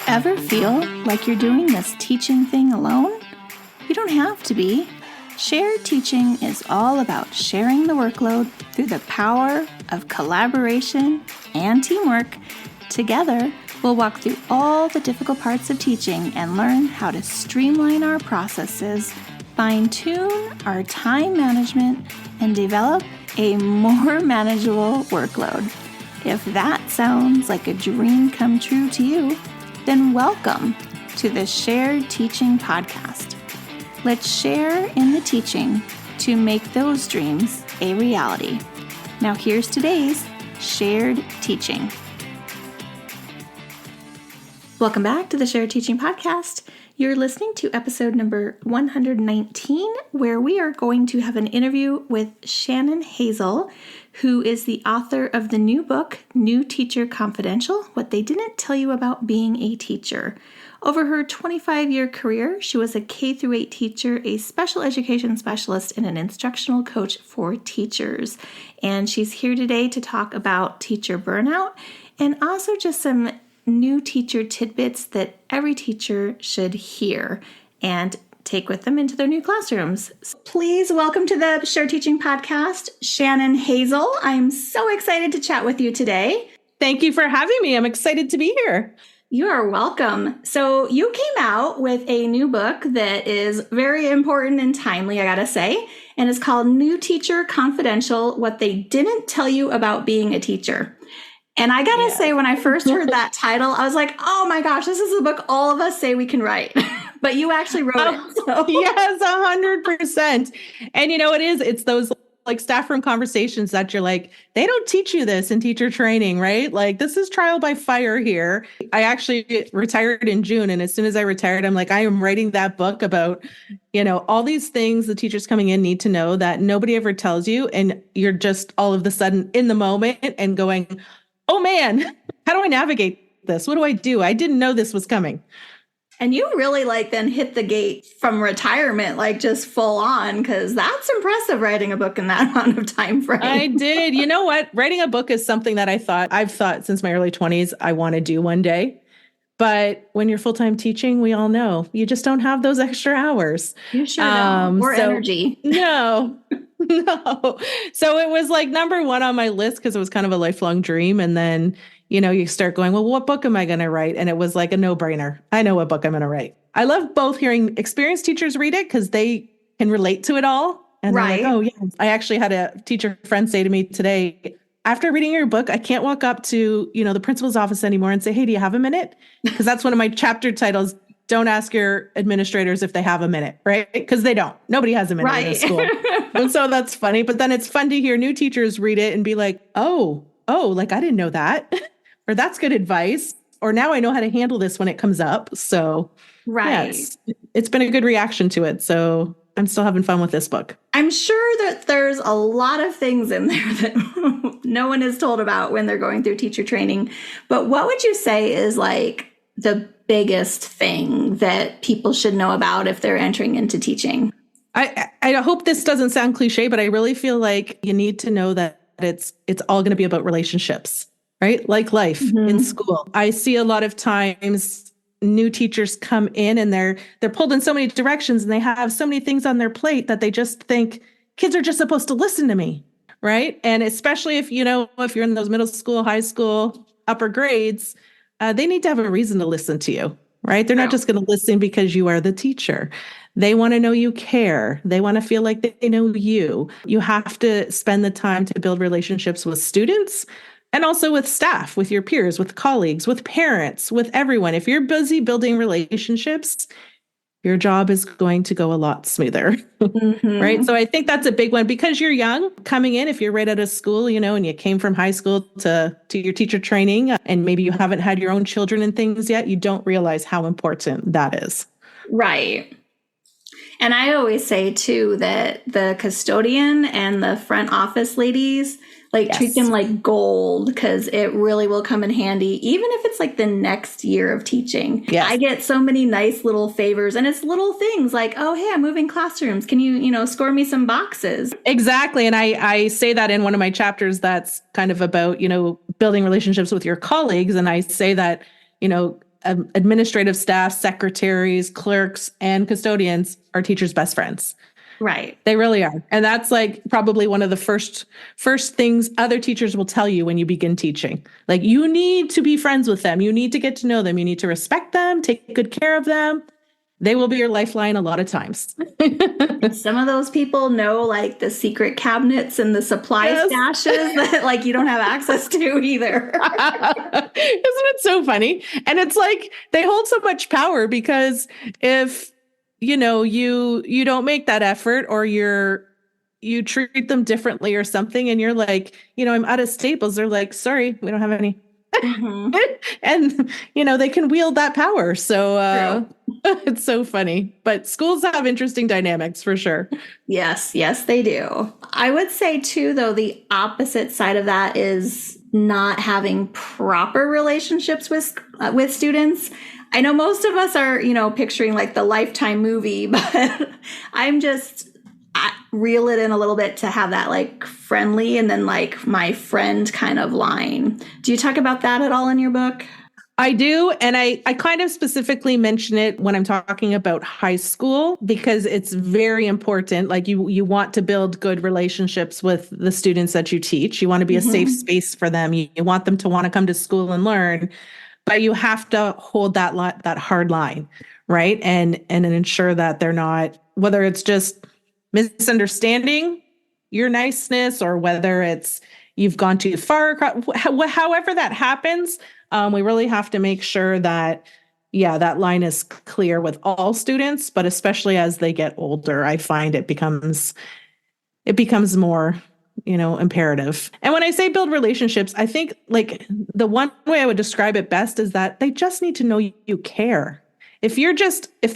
Ever feel like you're doing this teaching thing alone? You don't have to be. Shared teaching is all about sharing the workload through the power of collaboration and teamwork. Together, we'll walk through all the difficult parts of teaching and learn how to streamline our processes, fine-tune our time management, and develop a more manageable workload. If that sounds like a dream come true to you, then welcome to the Shared Teaching Podcast. Let's share in the teaching to make those dreams a reality. Now here's today's Shared Teaching. Welcome back to the Shared Teaching Podcast. You're listening to episode number 119, where we are going to have an interview with Shannon Hazel, who is the author of the new book, New Teacher Confidential: What They Didn't Tell You About Being a Teacher. Over her 25-year career, she was a K-8 teacher, a special education specialist, and an instructional coach for teachers. And she's here today to talk about teacher burnout and also just some new teacher tidbits that every teacher should hear and take with them into their new classrooms. So please welcome to the Shared Teaching Podcast, Shannon Hazel. I'm so excited to chat with you today. Thank you for having me. I'm excited to be here. You are welcome. So you came out with a new book that is very important and timely, I gotta say, and it's called New Teacher Confidential: What They Didn't Tell You About Being a Teacher. And I gotta say, when I first heard that title, I was like, oh my gosh, this is a book all of us say we can write. But you actually wrote it. So. Yes, 100%. And you know, it's those like staff room conversations that you're like, they don't teach you this in teacher training, right? Like, this is trial by fire here. I actually retired in June. And as soon as I retired, I'm like, I am writing that book about, all these things the teachers coming in need to know that nobody ever tells you. And you're just all of a sudden in the moment and going, oh man, how do I navigate this? What do I do? I didn't know this was coming. And you really then hit the gate from retirement, just full on, because that's impressive writing a book in that amount of time frame. I did. You know what? Writing a book is something that I've thought since my early 20s, I want to do one day. But when you're full-time teaching, we all know you just don't have those extra hours. You sure don't. Or energy. No. No. So it was number one on my list because it was kind of a lifelong dream. And then, you start going, well, what book am I going to write? And it was like a no-brainer. I know what book I'm going to write. I love both hearing experienced teachers read it because they can relate to it all. And right. They're like, oh, yeah. I actually had a teacher friend say to me today, after reading your book, I can't walk up to, the principal's office anymore and say, hey, do you have a minute? Because that's one of my chapter titles. Don't ask your administrators if they have a minute, right? Because they don't. Nobody has a minute in this school. And so that's funny. But then it's fun to hear new teachers read it and be like, oh, I didn't know that. Or that's good advice. Or now I know how to handle this when it comes up. So right. Yeah, it's been a good reaction to it. So I'm still having fun with this book. I'm sure that there's a lot of things in there that no one is told about when they're going through teacher training. But what would you say is the biggest thing that people should know about if they're entering into teaching? I hope this doesn't sound cliche, but I really feel like you need to know that it's all going to be about relationships, right? Like life in school. I see a lot of times new teachers come in and they're pulled in so many directions and they have so many things on their plate that they just think kids are just supposed to listen to me, right? And especially if you're in those middle school, high school, upper grades, they need to have a reason to listen to you, right? They're not just going to listen because you are the teacher. They want to know you care. They want to feel like they know you. You have to spend the time to build relationships with students and also with staff, with your peers, with colleagues, with parents, with everyone. If you're busy building relationships, your job is going to go a lot smoother, right? So I think that's a big one because you're young coming in. If you're right out of school, and you came from high school to your teacher training and maybe you haven't had your own children and things yet, you don't realize how important that is. Right. And I always say too that the custodian and the front office ladies, Like treat them Yes. like gold because it really will come in handy, even if it's like the next year of teaching. Yes. I get so many nice little favors, and it's little things like, oh, hey, I'm moving classrooms. Can you score me some boxes? Exactly. And I say that in one of my chapters that's kind of about, building relationships with your colleagues. And I say that, administrative staff, secretaries, clerks, and custodians are teachers' best friends. Right. They really are. And that's like probably one of the first things other teachers will tell you when you begin teaching. Like you need to be friends with them. You need to get to know them. You need to respect them, take good care of them. They will be your lifeline a lot of times. Some of those people know like the secret cabinets and the supply stashes that like you don't have access to either. Isn't it so funny? And it's like they hold so much power because if you don't make that effort or you treat them differently or something and you're like, I'm out of staples. They're like, sorry, we don't have any. Mm-hmm. And, they can wield that power. So it's so funny. But schools have interesting dynamics for sure. Yes, they do. I would say, too, though, the opposite side of that is not having proper relationships with students. I know most of us are, picturing like the Lifetime movie, but I reel it in a little bit to have that like friendly and then like my friend kind of line. Do you talk about that at all in your book? I do. And I kind of specifically mention it when I'm talking about high school because it's very important. Like you want to build good relationships with the students that you teach. You want to be a safe space for them. You want them to want to come to school and learn, but you have to hold that hard line, right? And ensure that they're not, whether it's just misunderstanding your niceness or whether it's you've gone too far, however that happens, we really have to make sure that, that line is clear with all students, but especially as they get older, I find it becomes more, imperative. And when I say build relationships, I think like the one way I would describe it best is that they just need to know you care. If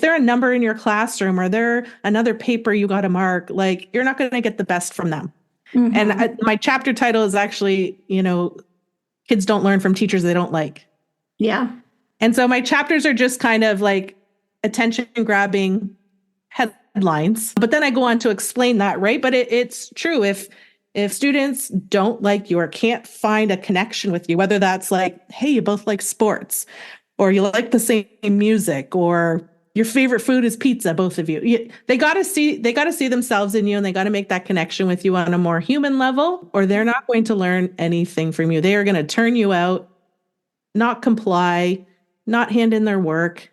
they're a number in your classroom or they're another paper you got to mark, like you're not going to get the best from them. Mm-hmm. And my chapter title is actually, kids don't learn from teachers they don't like. Yeah. And so my chapters are just kind of like attention grabbing headlines, but then I go on to explain that, right? But it's true. If students don't like you or can't find a connection with you, whether that's like, hey, you both like sports, or you like the same music, or your favorite food is pizza, both of you. They got to see themselves in you, and they got to make that connection with you on a more human level, or they're not going to learn anything from you. They are going to turn you out, not comply, not hand in their work,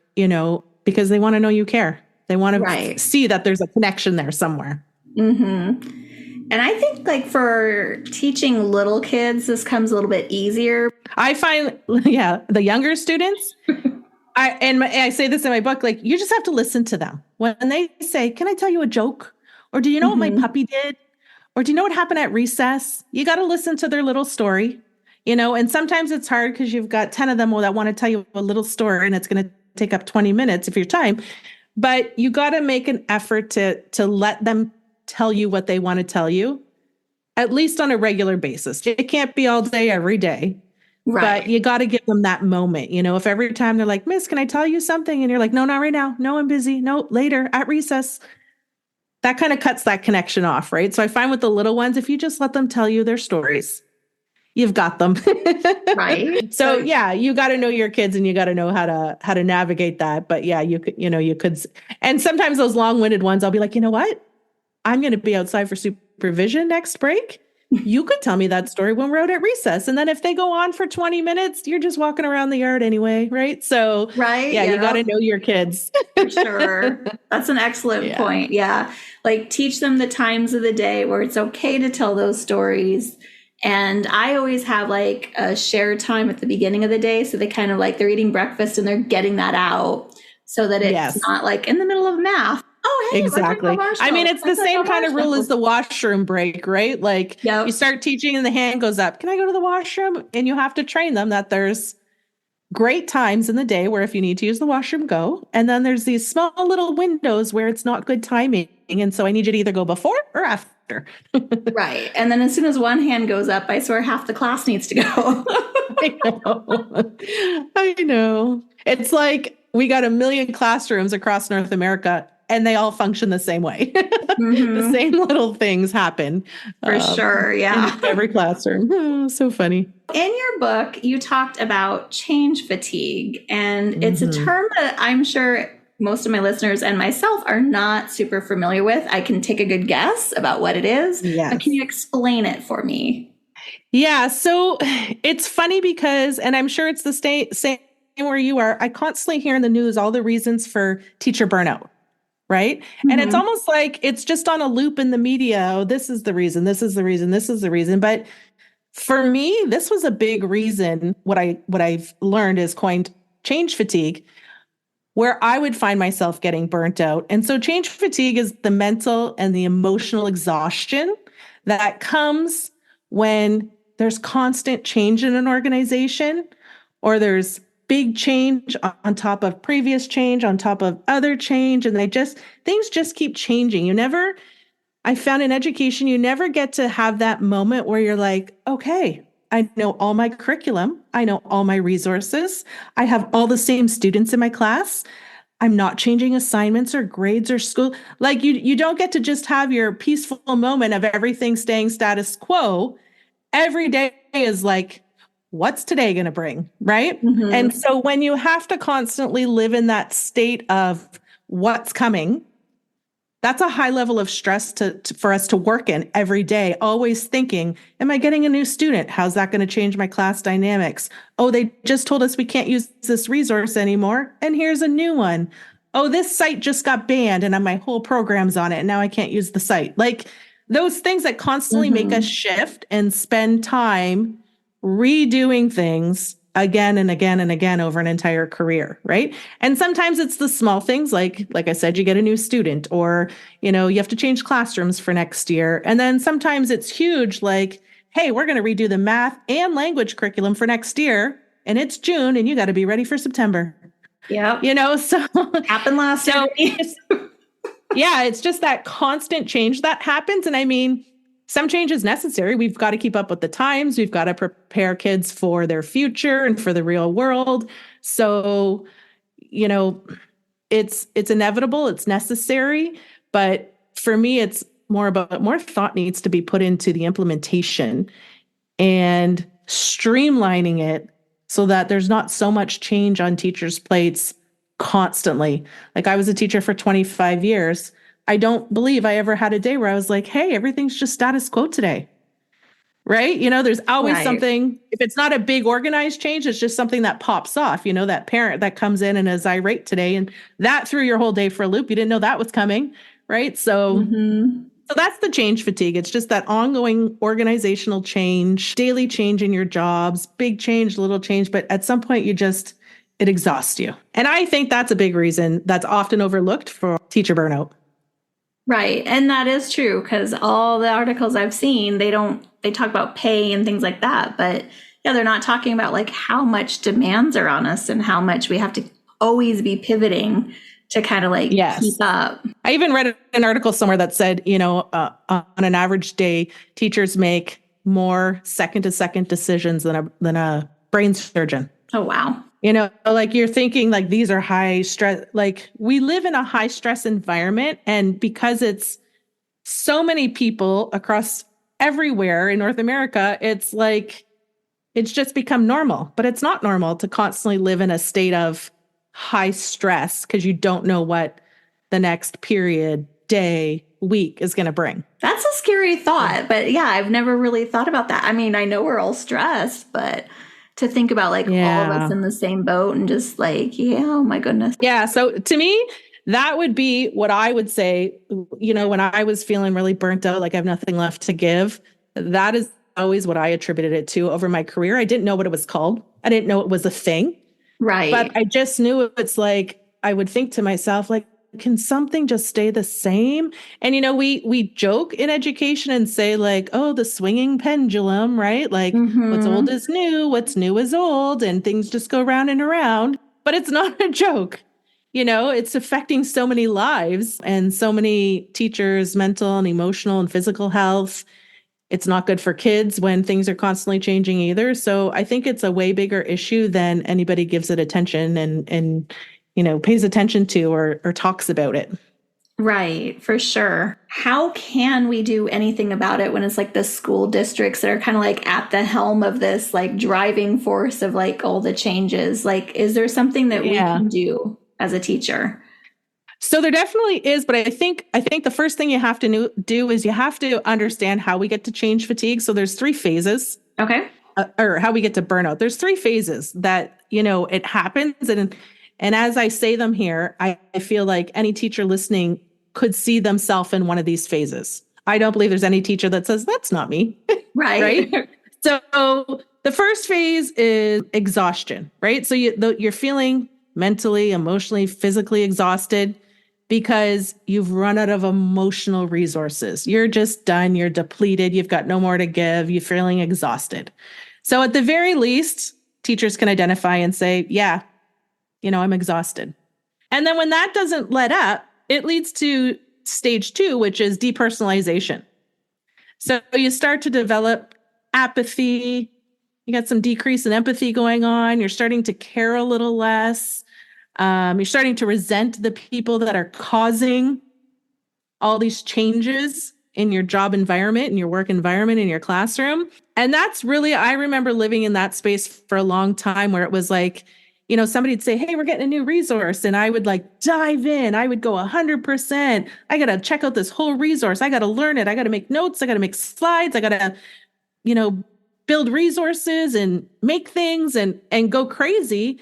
because they want to know you care. They want to see that there's a connection there somewhere. Mm-hmm. And I think like for teaching little kids, this comes a little bit easier. I find, the younger students, I say this in my book, like you just have to listen to them. When they say, can I tell you a joke? Or do you know what my puppy did? Or do you know what happened at recess? You got to listen to their little story, and sometimes it's hard because you've got 10 of them that want to tell you a little story and it's going to take up 20 minutes of your time. But you got to make an effort to let them tell you what they want to tell you, at least on a regular basis. It can't be all day, every day. Right. But you got to give them that moment. If every time they're like, Miss, can I tell you something? And you're like, no, not right now. No, I'm busy. No, later at recess. That kind of cuts that connection off, right? So I find with the little ones, if you just let them tell you their stories, you've got them. Right. So you got to know your kids and you got to know how to navigate that. But you could, and sometimes those long-winded ones, I'll be like, you know what? I'm going to be outside for supervision next break. You could tell me that story when we're out at recess. And then if they go on for 20 minutes, you're just walking around the yard anyway, right? So you got to know your kids. For sure. That's an excellent point. Yeah. Like teach them the times of the day where it's okay to tell those stories. And I always have like a share time at the beginning of the day. So they kind of like they're eating breakfast and they're getting that out so that it's not like in the middle of math. Oh, hey, exactly. I mean, it's the same kind of rule as the washroom break, right? Like you start teaching and the hand goes up. Can I go to the washroom? And you have to train them that there's great times in the day where if you need to use the washroom, go. And then there's these small little windows where it's not good timing. And so I need you to either go before or after Right. And then as soon as one hand goes up, I swear half the class needs to go. I know. I know. It's like we got 1 million classrooms across North America and they all function the same way. The same little things happen. For sure. Yeah. In every classroom. Oh, so funny. In your book, you talked about change fatigue, and it's a term that I'm sure most of my listeners and myself are not super familiar with. I can take a good guess about what it is. Yes. But can you explain it for me? Yeah. So it's funny because, and I'm sure it's the same where you are, I constantly hear in the news all the reasons for teacher burnout. Right. And it's almost like it's just on a loop in the media. Oh, this is the reason. This is the reason. This is the reason. But for me, this was a big reason. What I've learned is coined change fatigue, where I would find myself getting burnt out. And so change fatigue is the mental and the emotional exhaustion that comes when there's constant change in an organization, or there's big change on top of previous change, on top of other change. And things just keep changing. I found in education, you never get to have that moment where you're like, okay, I know all my curriculum. I know all my resources. I have all the same students in my class. I'm not changing assignments or grades or school. Like you don't get to just have your peaceful moment of everything staying status quo. Every day is like, what's today going to bring? Right. And so when you have to constantly live in that state of what's coming, that's a high level of stress for us to work in every day, always thinking, am I getting a new student? How's that going to change my class dynamics? Oh, they just told us we can't use this resource anymore. And here's a new one. Oh, this site just got banned and my whole program's on it. And now I can't use the site. Like those things that constantly make us shift and spend time redoing things again and again and again over an entire career, right? And sometimes it's the small things like I said, you get a new student, or, you have to change classrooms for next year. And then sometimes it's huge, like, hey, we're going to redo the math and language curriculum for next year. And it's June and you got to be ready for September. Yeah. So happened last year. Yeah, it's just that constant change that happens. And I mean, some change is necessary. We've got to keep up with the times. We've got to prepare kids for their future and for the real world. So, it's inevitable. It's necessary. But for me, it's more thought needs to be put into the implementation and streamlining it so that there's not so much change on teachers' plates constantly. Like I was a teacher for 25 years. I don't believe I ever had a day where I was like, hey, everything's just status quo today. Right? There's always something. If it's not a big organized change, it's just something that pops off. That parent that comes in and is irate today, and that threw your whole day for a loop. You didn't know that was coming. Right? So that's the change fatigue. It's just that ongoing organizational change, daily change in your jobs, big change, little change. But at some point, it exhausts you. And I think that's a big reason that's often overlooked for teacher burnout. Right. And that is true, because all the articles I've seen, they talk about pay and things like that. But yeah, they're not talking about like how much demands are on us and how much we have to always be pivoting to kind of keep up. I even read an article somewhere that said, on an average day, teachers make more second to second decisions than a brain surgeon. Oh, wow. Like you're thinking like these are high stress, like we live in a high stress environment. And because it's so many people across everywhere in North America, it's like, it's just become normal, but it's not normal to constantly live in a state of high stress because you don't know what the next period, day, week is going to bring. That's a scary thought. But yeah, I've never really thought about that. I mean, I know we're all stressed, but to think about all of us in the same boat and just oh my goodness. Yeah. So to me, that would be what I would say, when I was feeling really burnt out, like I have nothing left to give. That is always what I attributed it to over my career. I didn't know what it was called. I didn't know it was a thing. Right. But I just knew it's like, I would think to myself, like, can something just stay the same? And, we joke in education and say like, oh, the swinging pendulum, right? Like what's old is new, what's new is old, and things just go round and around. But it's not a joke. It's affecting so many lives and so many teachers' mental and emotional and physical health. It's not good for kids when things are constantly changing either. So I think it's a way bigger issue than anybody gives it attention and pays attention to or talks about it. Right, for sure. How can we do anything about it when it's like the school districts that are kind of like at the helm of this like driving force of like all the changes? Like, is there something that we can do as a teacher? So there definitely is, but I think the first thing you have to do is you have to understand how we get to change fatigue. So there's 3 phases. Okay. Or how we get to burnout. There's 3 phases that, it happens. And as I say them here, I feel like any teacher listening could see themselves in one of these phases. I don't believe there's any teacher that says, that's not me. Right. Right. So the first phase is exhaustion, right? So you're feeling mentally, emotionally, physically exhausted because you've run out of emotional resources. You're just done. You're depleted. You've got no more to give. You're feeling exhausted. So at the very least, teachers can identify and say, yeah, I'm exhausted. And then when that doesn't let up, it leads to stage 2, which is depersonalization. So you start to develop apathy. You got some decrease in empathy going on. You're starting to care a little less. You're starting to resent the people that are causing all these changes in your job environment, in your work environment, in your classroom. And that's really, I remember living in that space for a long time where it was like, somebody'd say, hey, we're getting a new resource. And I would like dive in. I would go 100%. I got to check out this whole resource. I got to learn it. I got to make notes. I got to make slides. I got to, build resources and make things and go crazy.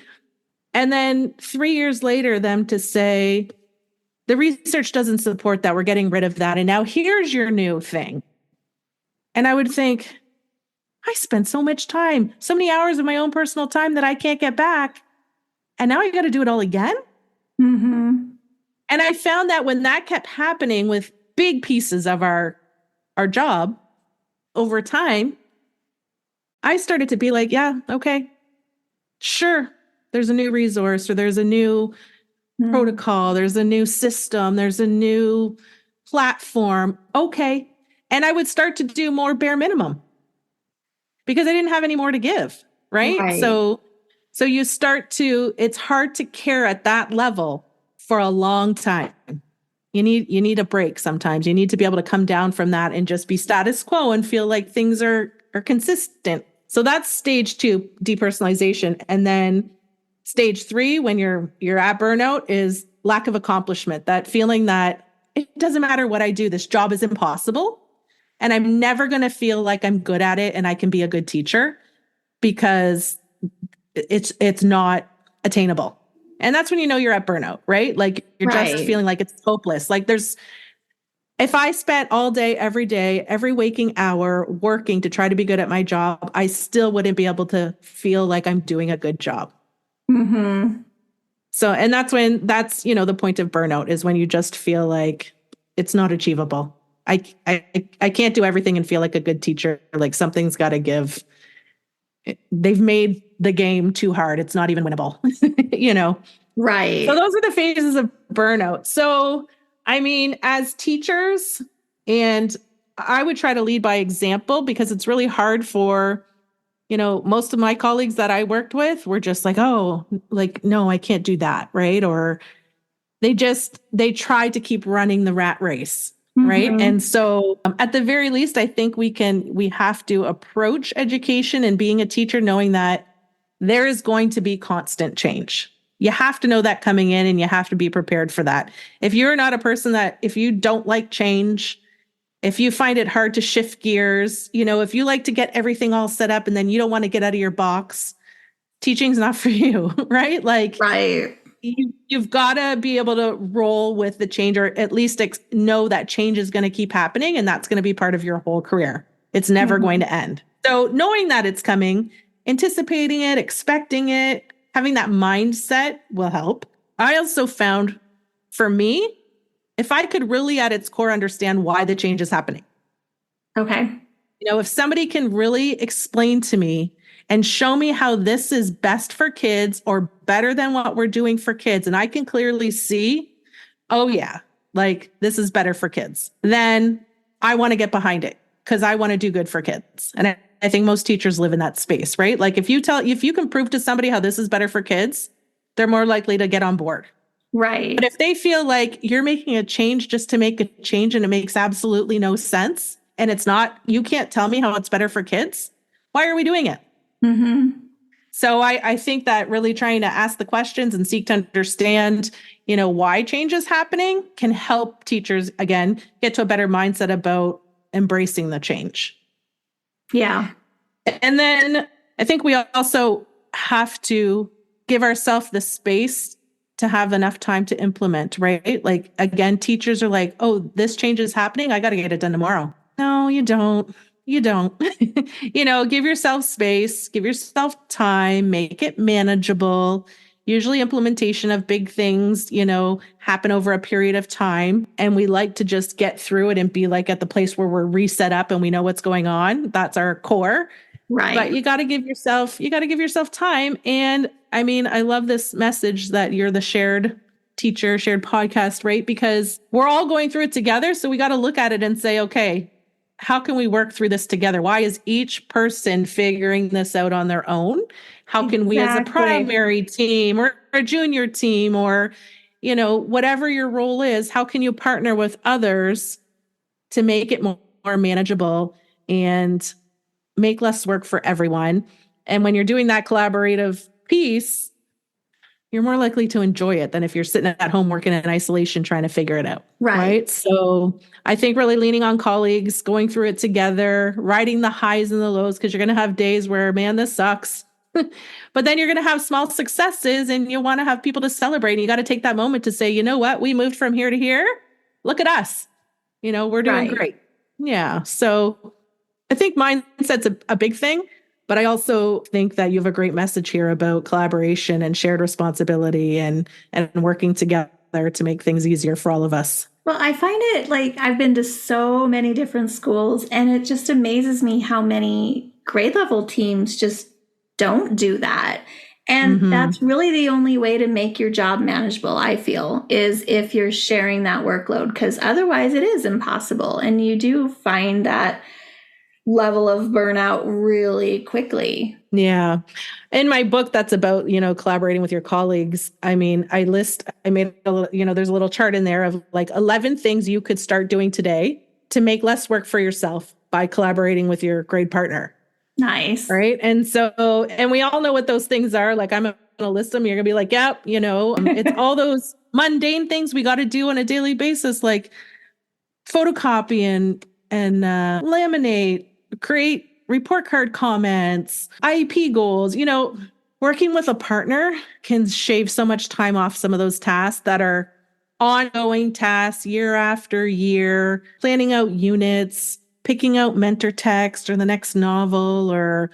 And then 3 years later, them to say, the research doesn't support that. We're getting rid of that. And now here's your new thing. And I would think, I spent so much time, so many hours of my own personal time that I can't get back. And now I got to do it all again. Mm-hmm. And I found that when that kept happening with big pieces of our job over time, I started to be like, yeah, okay, sure. There's a new resource or there's a new protocol. There's a new system. There's a new platform. Okay. And I would start to do more bare minimum because I didn't have any more to give. Right. So you start to, it's hard to care at that level for a long time. You need a break sometimes. You need to be able to come down from that and just be status quo and feel like things are consistent. So that's stage 2, depersonalization. And then stage 3, when you're at burnout, is lack of accomplishment. That feeling that it doesn't matter what I do, this job is impossible. And I'm never going to feel like I'm good at it and I can be a good teacher because it's not attainable. And that's when you're at burnout, right? Like you're just feeling like it's hopeless. Like if I spent all day, every waking hour working to try to be good at my job, I still wouldn't be able to feel like I'm doing a good job. Mm-hmm. So, and that's the point of burnout is when you just feel like it's not achievable. I can't do everything and feel like a good teacher. Like something's got to give. They've made the game too hard. It's not even winnable, Right. So those are the phases of burnout. So, I mean, as teachers, and I would try to lead by example because it's really hard for, most of my colleagues that I worked with were just like, oh, like, no, I can't do that. Right. Or they tried to keep running the rat race. Right. Mm-hmm. And so at the very least, I think we have to approach education and being a teacher, knowing that there is going to be constant change. You have to know that coming in and you have to be prepared for that. If you're not a person if you don't like change, if you find it hard to shift gears, if you like to get everything all set up and then you don't want to get out of your box, teaching's not for you, right? Like, right. You've got to be able to roll with the change or at least know that change is going to keep happening and that's going to be part of your whole career. It's never going to end. So knowing that it's coming, anticipating it, expecting it, having that mindset will help. I also found for me, if I could really at its core understand why the change is happening. Okay. If somebody can really explain to me and show me how this is best for kids or better than what we're doing for kids. And I can clearly see, oh yeah, like this is better for kids. Then I want to get behind it because I want to do good for kids. And I think most teachers live in that space, right? Like if you can prove to somebody how this is better for kids, they're more likely to get on board. Right. But if they feel like you're making a change just to make a change and it makes absolutely no sense, and it's not, you can't tell me how it's better for kids, why are we doing it? Mm-hmm. So I think that really trying to ask the questions and seek to understand, why change is happening can help teachers, again, get to a better mindset about embracing the change. Yeah. And then I think we also have to give ourselves the space to have enough time to implement, right? Like, again, teachers are like, oh, this change is happening. I got to get it done tomorrow. No, you don't. You don't. Give yourself space, give yourself time, make it manageable. Usually implementation of big things, happen over a period of time. And we like to just get through it and be like at the place where we're reset up and we know what's going on. That's our core. Right. But you got to give yourself time. And I mean, I love this message that you're the shared teacher, shared podcast, right? Because we're all going through it together. So we got to look at it and say, okay, how can we work through this together? Why is each person figuring this out on their own? How can we as a primary team or a junior team or, whatever your role is, how can you partner with others to make it more manageable and make less work for everyone? And when you're doing that collaborative piece, you're more likely to enjoy it than if you're sitting at home working in isolation trying to figure it out. Right. So I think really leaning on colleagues, going through it together, riding the highs and the lows, because you're going to have days where, man, this sucks. But then you're going to have small successes and you want to have people to celebrate. And you got to take that moment to say, you know what? We moved from here to here. Look at us. We're doing great. Yeah. So I think mindset's a big thing. But I also think that you have a great message here about collaboration and shared responsibility and working together to make things easier for all of us. Well, I find it like I've been to so many different schools, and it just amazes me how many grade level teams just don't do that. And that's really the only way to make your job manageable, I feel, is if you're sharing that workload, because otherwise it is impossible. And you do find that level of burnout really quickly. Yeah. In my book, that's about, collaborating with your colleagues. I mean, I made a little, there's a little chart in there of like 11 things you could start doing today to make less work for yourself by collaborating with your grade partner. Nice. Right. And so, and we all know what those things are. Like, I'm going to list them. You're going to be like, yep, it's all those mundane things we got to do on a daily basis, like photocopy and laminate, create report card comments, IEP goals. Working with a partner can shave so much time off some of those tasks that are ongoing tasks year after year, planning out units, picking out mentor text or the next novel, or,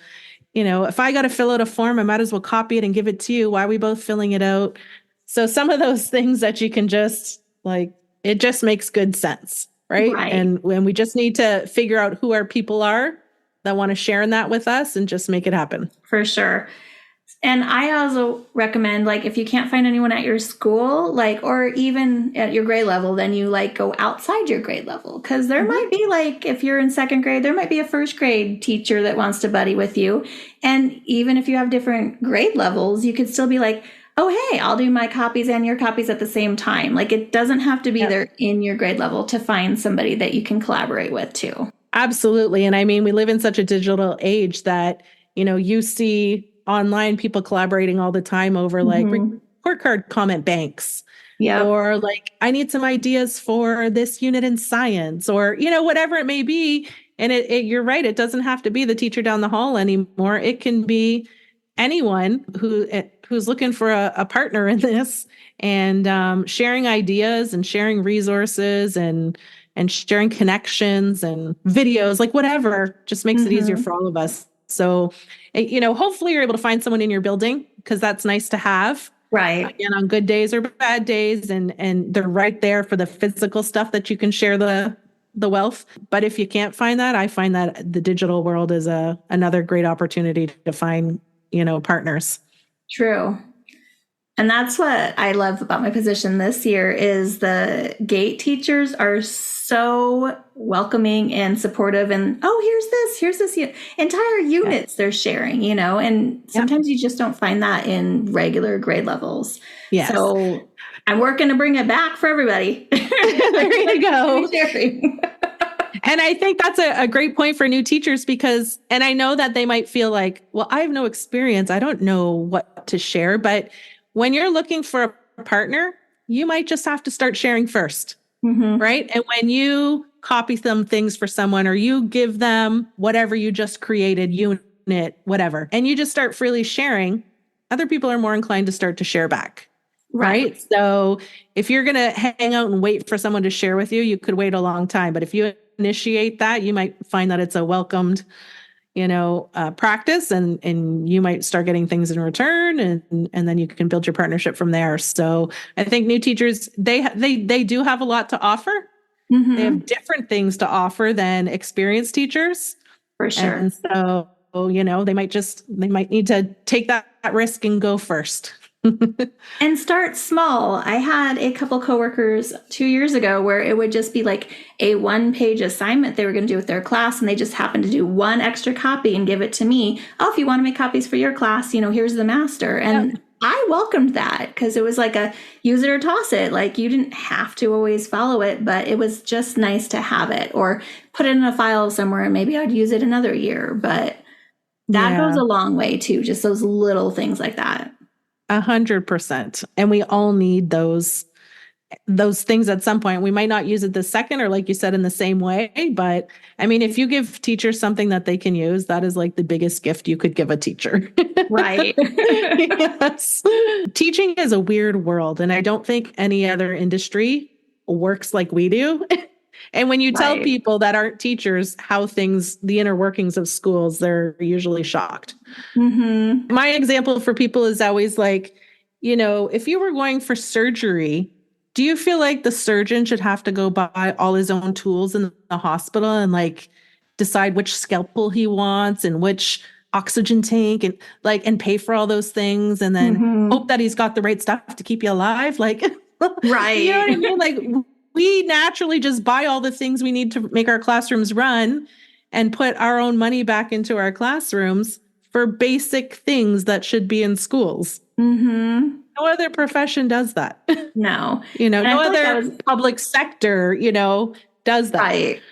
if I got to fill out a form, I might as well copy it and give it to you. Why are we both filling it out? So some of those things that you can just it just makes good sense. Right. And when we just need to figure out who our people are that want to share in that with us and just make it happen. For sure. And I also recommend, if you can't find anyone at your school, or even at your grade level, then you go outside your grade level. Because there might be if you're in second grade, there might be a first grade teacher that wants to buddy with you. And even if you have different grade levels, you could still be like, oh, hey, I'll do my copies and your copies at the same time. It doesn't have to be there in your grade level to find somebody that you can collaborate with too. Absolutely. And I mean, we live in such a digital age that, you see online people collaborating all the time over report card comment banks. Yeah. Or I need some ideas for this unit in science or, whatever it may be. And you're right. It doesn't have to be the teacher down the hall anymore. It can be anyone who's looking for a partner in this and sharing ideas and sharing resources and sharing connections and videos, whatever, just makes it easier for all of us. So, hopefully you're able to find someone in your building because that's nice to have. Right. Again, on good days or bad days. And they're right there for the physical stuff that you can share the the wealth. But if you can't find that, I find that the digital world is another great opportunity to find, partners. True. And that's what I love about my position this year is the GATE teachers are so welcoming and supportive and, here's this entire units they're sharing, and sometimes you just don't find that in regular grade levels. Yes. So I'm working to bring it back for everybody. There you go. And I think that's a great point for new teachers because, and I know that they might feel like, well, I have no experience. I don't know what to share, but when you're looking for a partner, you might just have to start sharing first, right? And when you copy some things for someone or you give them whatever you just created, unit, whatever, and you just start freely sharing, other people are more inclined to start to share back, right? So if you're going to hang out and wait for someone to share with you, you could wait a long time. But if you initiate that, you might find that it's a welcomed practice and you might start getting things in return and then you can build your partnership from there. So I think new teachers, they do have a lot to offer. They have different things to offer than experienced teachers. For sure. And so, they might need to take that risk and go first. And start small. I had a couple coworkers 2 years ago where it would just be like a 1-page assignment they were going to do with their class. And they just happened to do one extra copy and give it to me. Oh, if you want to make copies for your class, here's the master. And I welcomed that because it was like a use it or toss it. Like you didn't have to always follow it, but it was just nice to have it or put it in a file somewhere and maybe I'd use it another year. But that goes a long way too. Just those little things like that. 100%. And we all need those things at some point. We might not use it the second or like you said in the same way, but I mean, if you give teachers something that they can use, that is like the biggest gift you could give a teacher. Right. Yes. Teaching is a weird world. And I don't think any other industry works like we do. And when you tell people that aren't teachers how the inner workings of schools, they're usually shocked. My example for people is always like, if you were going for surgery, do you feel like the surgeon should have to go buy all his own tools in the hospital and like decide which scalpel he wants and which oxygen tank and pay for all those things and then hope that he's got the right stuff to keep you alive? Like, right. You know what I mean? Like we naturally just buy all the things we need to make our classrooms run and put our own money back into our classrooms for basic things that should be in schools. No other profession does that. No. No other public sector, does that. Right.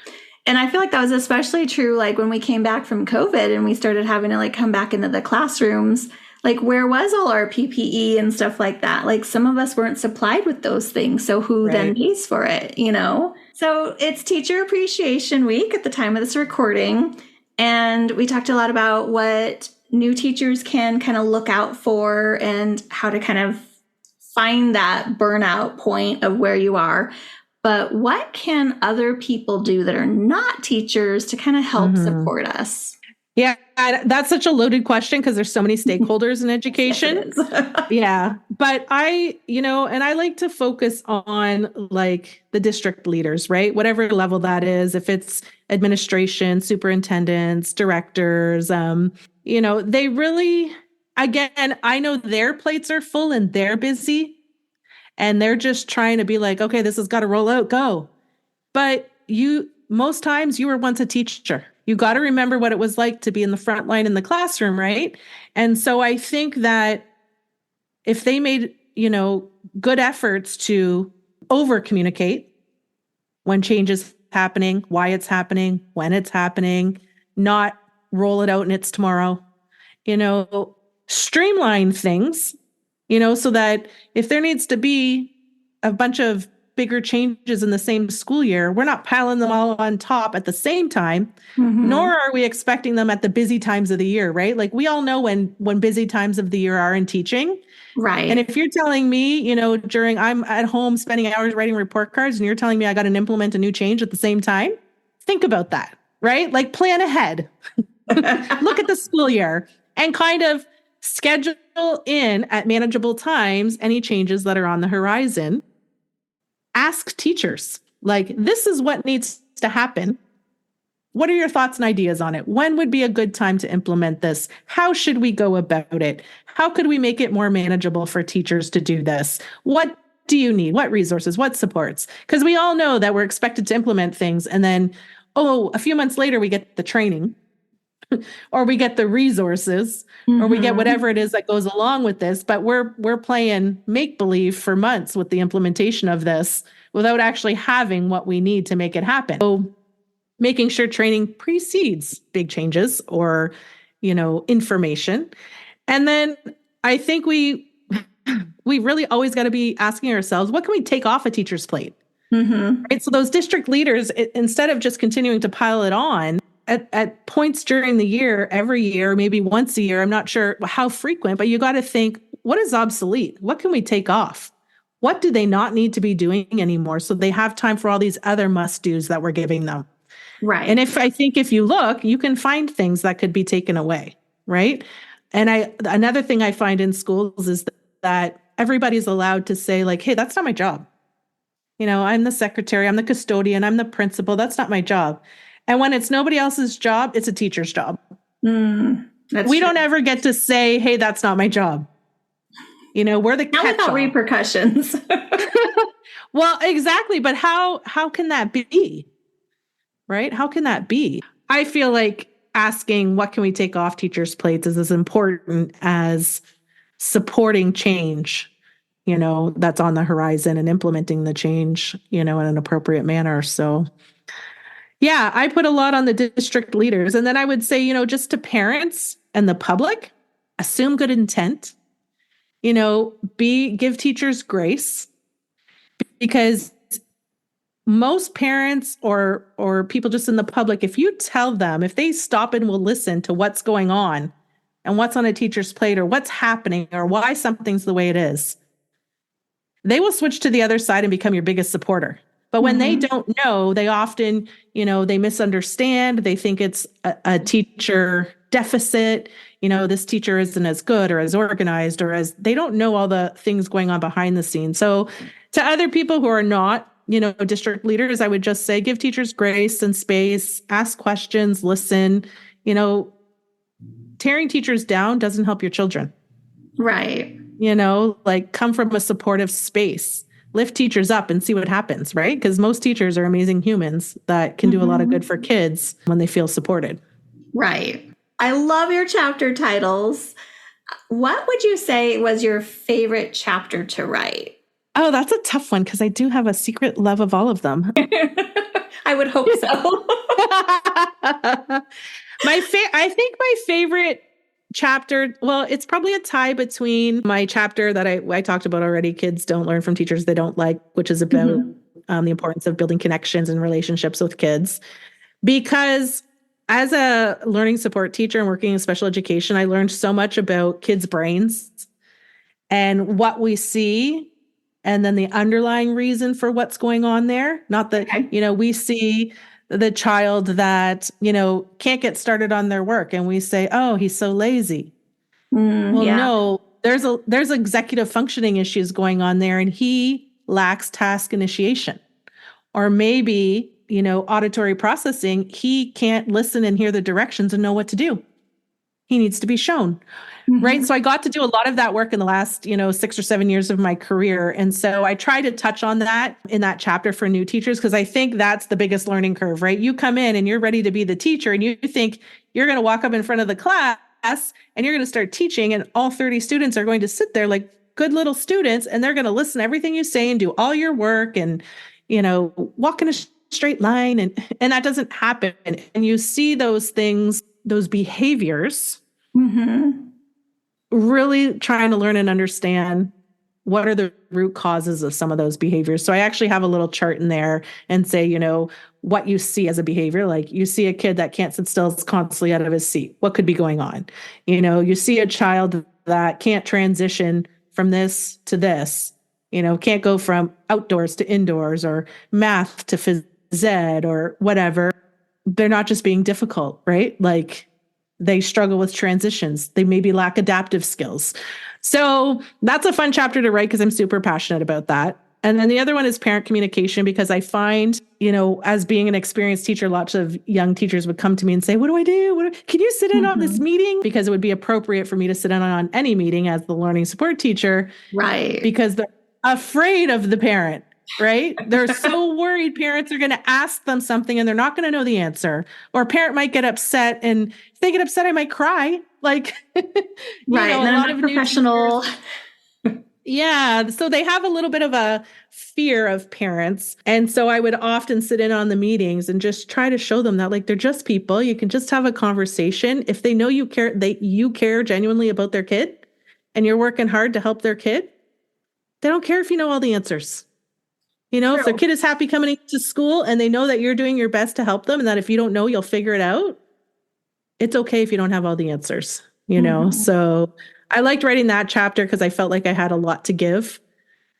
And I feel like that was especially true like when we came back from COVID and we started having to like come back into the classrooms. Like, where was all our PPE and stuff like that? Like, some of us weren't supplied with those things. So who then pays for it, So it's Teacher Appreciation Week at the time of this recording. And we talked a lot about what new teachers can kind of look out for and how to kind of find that burnout point of where you are. But what can other people do that are not teachers to kind of help support us? Yeah, that's such a loaded question because there's so many stakeholders in education. Yeah. But I like to focus on like the district leaders, right? Whatever level that is, if it's administration, superintendents, directors, they really, again, I know their plates are full and they're busy and they're just trying to be like, okay, this has got to roll out, go. But most times you were once a teacher. You got to remember what it was like to be in the front line in the classroom, right? And so I think that if they made, good efforts to over communicate when change is happening, why it's happening, when it's happening, not roll it out and it's tomorrow, streamline things, so that if there needs to be a bunch of bigger changes in the same school year, we're not piling them all on top at the same time, nor are we expecting them at the busy times of the year, right? Like we all know when busy times of the year are in teaching. Right. And if you're telling me, I'm at home spending hours writing report cards and you're telling me I got to implement a new change at the same time, think about that, right? Like plan ahead, look at the school year and kind of schedule in at manageable times any changes that are on the horizon. Ask teachers, Like, this is what needs to happen. What are your thoughts and ideas on it? When would be a good time to implement this? How should we go about it? How could we make it more manageable for teachers to do this? What do you need? What resources? What supports? Because we all know that we're expected to implement things. And then, a few months later, we get the training or we get the resources or we get whatever it is that goes along with this. But we're playing make believe for months with the implementation of this without actually having what we need to make it happen. So making sure training precedes big changes or, information. And then I think we really always got to be asking ourselves, what can we take off a teacher's plate? Right? So those district leaders, instead of just continuing to pile it on at points during the year, every year, maybe once a year, I'm not sure how frequent, but you got to think, what is obsolete? What can we take off? What do they not need to be doing anymore? So they have time for all these other must-dos that we're giving them. Right. And if you look, you can find things that could be taken away, right? And another thing I find in schools is that everybody's allowed to say, like, hey, that's not my job. I'm the secretary, I'm the custodian, I'm the principal. That's not my job. And when it's nobody else's job, it's a teacher's job. We don't ever get to say, hey, that's not my job. We're the catch-all. Without repercussions. Well, exactly. But how can that be? Right? How can that be? I feel like asking what can we take off teachers' plates is as important as supporting change, that's on the horizon and implementing the change, in an appropriate manner. So yeah, I put a lot on the district leaders. And then I would say, just to parents and the public, assume good intent, give teachers grace, because most parents or people just in the public, if you tell them, if they stop and will listen to what's going on and what's on a teacher's plate or what's happening or why something's the way it is, they will switch to the other side and become your biggest supporter. But when they don't know, they often, they misunderstand. They think it's a teacher deficit. This teacher isn't as good or as organized or as they don't know all the things going on behind the scenes. So to other people who are not, district leaders, I would just say, give teachers grace and space, ask questions, listen. Tearing teachers down doesn't help your children. Right. Come from a supportive space. Lift teachers up and see what happens, right? Because most teachers are amazing humans that can do a lot of good for kids when they feel supported. Right. I love your chapter titles. What would you say was your favorite chapter to write? Oh, that's a tough one because I do have a secret love of all of them. I would hope so. I think my favorite chapter, well, it's probably a tie between my chapter that I talked about already, Kids Don't Learn from Teachers They Don't Like, which is about the importance of building connections and relationships with kids. Because as a learning support teacher and working in special education, I learned so much about kids' brains and what we see and then the underlying reason for what's going on there. Not that, we see the child that, can't get started on their work and we say, oh, he's so lazy. No, there's executive functioning issues going on there and he lacks task initiation. Or maybe, auditory processing, he can't listen and hear the directions and know what to do. He needs to be shown. Right. So I got to do a lot of that work in the last, 6 or 7 years of my career. And so I try to touch on that in that chapter for new teachers, because I think that's the biggest learning curve, right? You come in and you're ready to be the teacher and you think you're going to walk up in front of the class and you're going to start teaching and all 30 students are going to sit there like good little students and they're going to listen to everything you say and do all your work and, walk in a straight line. And that doesn't happen. And you see those things, those behaviors, really trying to learn and understand what are the root causes of some of those behaviors. So I actually have a little chart in there and say, what you see as a behavior, like you see a kid that can't sit still, is constantly out of his seat. What could be going on? You see a child that can't transition from this to this, can't go from outdoors to indoors or math to phys ed or whatever. They're not just being difficult, right? Like they struggle with transitions. They maybe lack adaptive skills. So that's a fun chapter to write because I'm super passionate about that. And then the other one is parent communication, because I find, as being an experienced teacher, lots of young teachers would come to me and say, what do I do? Can you sit in on this meeting? Because it would be appropriate for me to sit in on any meeting as the learning support teacher. Right. Because they're afraid of the parent, right? They're so worried parents are going to ask them something and they're not going to know the answer. Or a parent might get upset, and if they get upset, I might cry. Like, right. A lot of professional. Yeah. So they have a little bit of a fear of parents. And so I would often sit in on the meetings and just try to show them that, like, they're just people. You can just have a conversation. If they know you care genuinely about their kid and you're working hard to help their kid, they don't care if you know all the answers. True. If their kid is happy coming to school and they know that you're doing your best to help them, and that if you don't know, you'll figure it out, it's okay if you don't have all the answers, So I liked writing that chapter because I felt like I had a lot to give,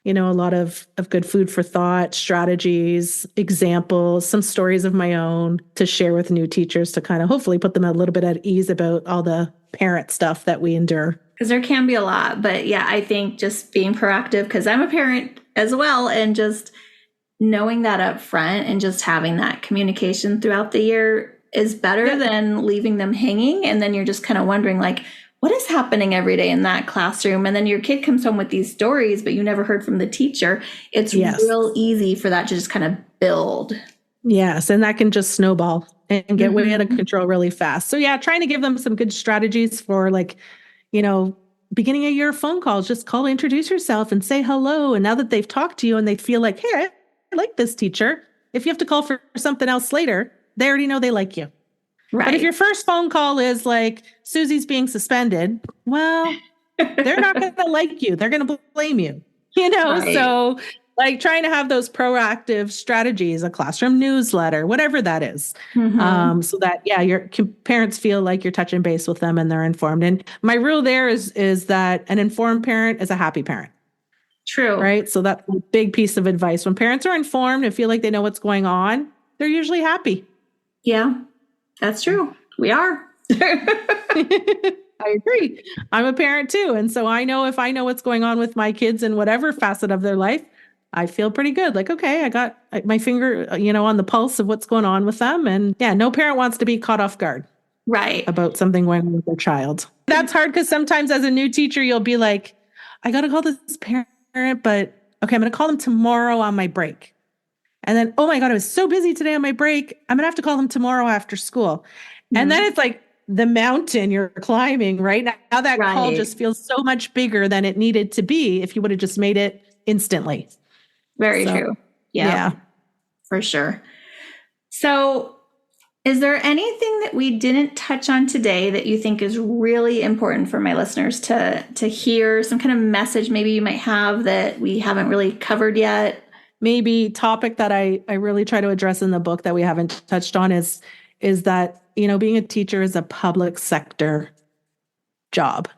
a lot of good food for thought, strategies, examples, some stories of my own to share with new teachers to kind of hopefully put them a little bit at ease about all the parent stuff that we endure. Because there can be a lot. But yeah, I think just being proactive, because I'm a parent as well, and just knowing that up front and just having that communication throughout the year is better than leaving them hanging. And then you're just kind of wondering, like, what is happening every day in that classroom? And then your kid comes home with these stories, but you never heard from the teacher. It's real easy for that to just kind of build. Yes. And that can just snowball and get way out of control really fast. So yeah, trying to give them some good strategies for, like, beginning of your phone calls, just call, introduce yourself and say hello. And now that they've talked to you and they feel like, hey, I like this teacher. If you have to call for something else later, they already know they like you. Right. But if your first phone call is like, Susie's being suspended, well, they're not going to like you. They're going to blame you, Right. So like trying to have those proactive strategies, a classroom newsletter, whatever that is, so that, your parents feel like you're touching base with them and they're informed. And my rule there is that an informed parent is a happy parent. True. Right. So that's a big piece of advice. When parents are informed and feel like they know what's going on, they're usually happy. Yeah. That's true. We are. I agree. I'm a parent too. And so I know if I know what's going on with my kids in whatever facet of their life, I feel pretty good. Like, okay, I got my finger, on the pulse of what's going on with them. And no parent wants to be caught off guard. Right. About something going on with their child. That's hard because sometimes as a new teacher, you'll be like, I got to call this parent, but okay, I'm going to call them tomorrow on my break. And then, oh my God, I was so busy today on my break. I'm going to have to call them tomorrow after school. And then it's like the mountain you're climbing, right? Now that call just feels so much bigger than it needed to be if you would have just made it instantly. Very true. Yeah, for sure. So is there anything that we didn't touch on today that you think is really important for my listeners to hear? Some kind of message maybe you might have that we haven't really covered yet? Maybe topic that I really try to address in the book that we haven't touched on is that, being a teacher is a public sector job,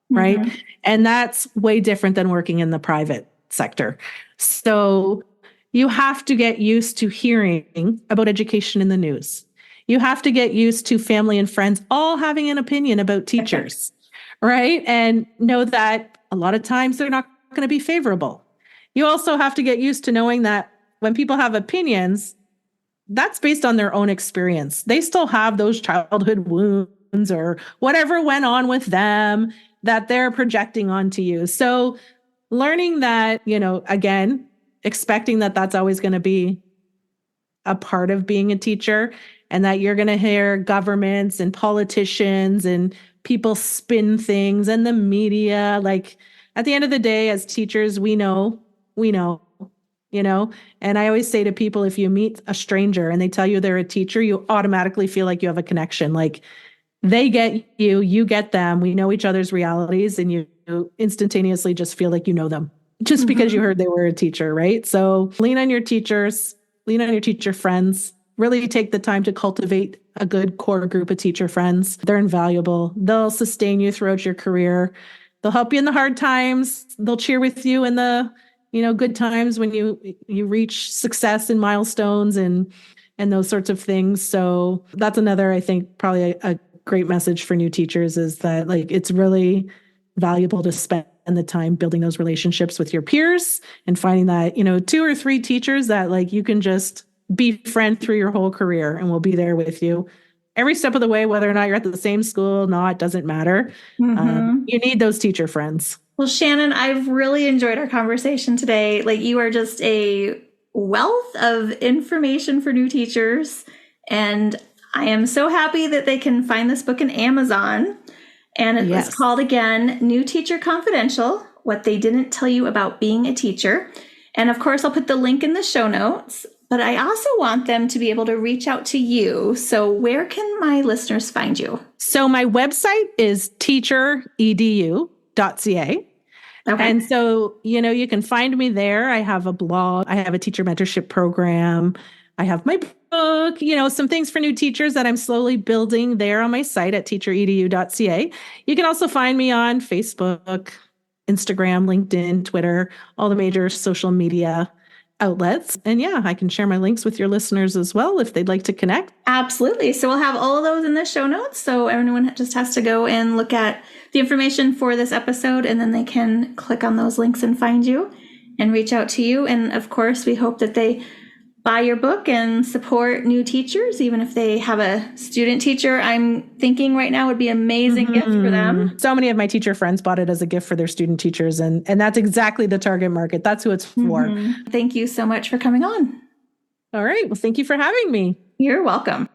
right? And that's way different than working in the private sector. So you have to get used to hearing about education in the news. You have to get used to family and friends all having an opinion about teachers, right? And know that a lot of times they're not going to be favorable. You also have to get used to knowing that when people have opinions, that's based on their own experience. They still have those childhood wounds or whatever went on with them that they're projecting onto you. So learning that, again, expecting that that's always going to be a part of being a teacher, and that you're going to hear governments and politicians and people spin things and the media. Like at the end of the day, as teachers, we know, and I always say to people, if you meet a stranger and they tell you they're a teacher, you automatically feel like you have a connection. Like they get you, you get them. We know each other's realities, and you instantaneously just feel like you know them just because you heard they were a teacher, right? So lean on your teachers, lean on your teacher friends, really take the time to cultivate a good core group of teacher friends. They're invaluable. They'll sustain you throughout your career. They'll help you in the hard times. They'll cheer with you in the, good times when you reach success and milestones and those sorts of things. So that's another, I think, probably a great message for new teachers is that, like, it's really valuable to spend the time building those relationships with your peers and finding that, 2 or 3 teachers that like you can just befriend through your whole career and will be there with you every step of the way, whether or not you're at the same school, doesn't matter. You need those teacher friends. Well, Shannon, I've really enjoyed our conversation today. Like, you are just a wealth of information for new teachers. And I am so happy that they can find this book in Amazon. And it's called, again, New Teacher Confidential, What They Didn't Tell You About Being a Teacher. And of course, I'll put the link in the show notes. But I also want them to be able to reach out to you. So where can my listeners find you? So my website is teacheredu.ca. Okay. And so, you can find me there. I have a blog. I have a teacher mentorship program. I have my book, some things for new teachers that I'm slowly building there on my site at teacheredu.ca. You can also find me on Facebook, Instagram, LinkedIn, Twitter, all the major social media outlets. And I can share my links with your listeners as well if they'd like to connect. Absolutely. So we'll have all of those in the show notes. So everyone just has to go and look at the information for this episode, and then they can click on those links and find you and reach out to you. And of course, we hope that they buy your book and support new teachers, even if they have a student teacher. I'm thinking right now would be an amazing gift for them. So many of my teacher friends bought it as a gift for their student teachers, and that's exactly the target market. That's who it's for. Thank you so much for coming on. All right. Well, thank you for having me. You're welcome.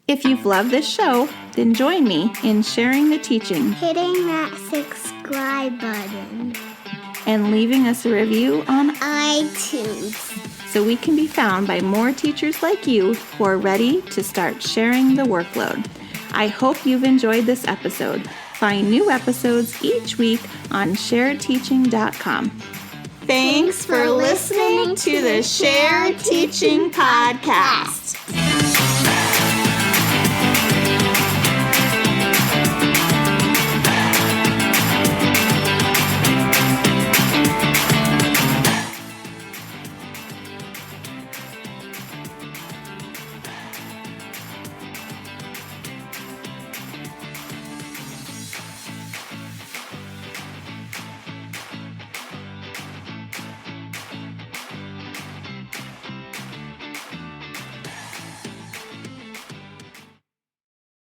If you've loved this show, then join me in sharing the teaching, hitting that subscribe button, and leaving us a review on iTunes, so we can be found by more teachers like you who are ready to start sharing the workload. I hope you've enjoyed this episode. Find new episodes each week on sharedteaching.com. Thanks for listening to the Shared Teaching Podcast.